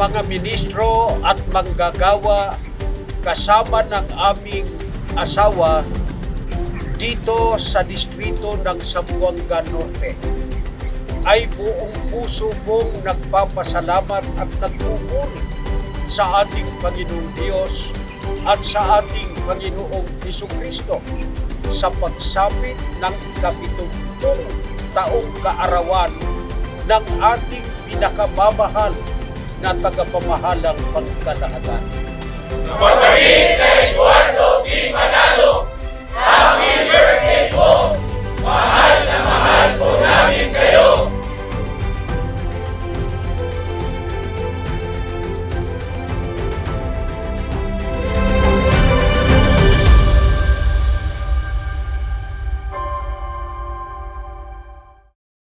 mga ministro at manggagawa kasama ng aming asawa dito sa distrito ng Zamboanga Norte ay buong puso kong nagpapasalamat at nagpupuri sa ating Panginoong Diyos at sa ating Panginoong Hesukristo sa pagsapit ng ika-70 taong kaarawan ng ating pinakamamahal na tagapamahalang pagkalahatan. Mapagpalit na Eduardo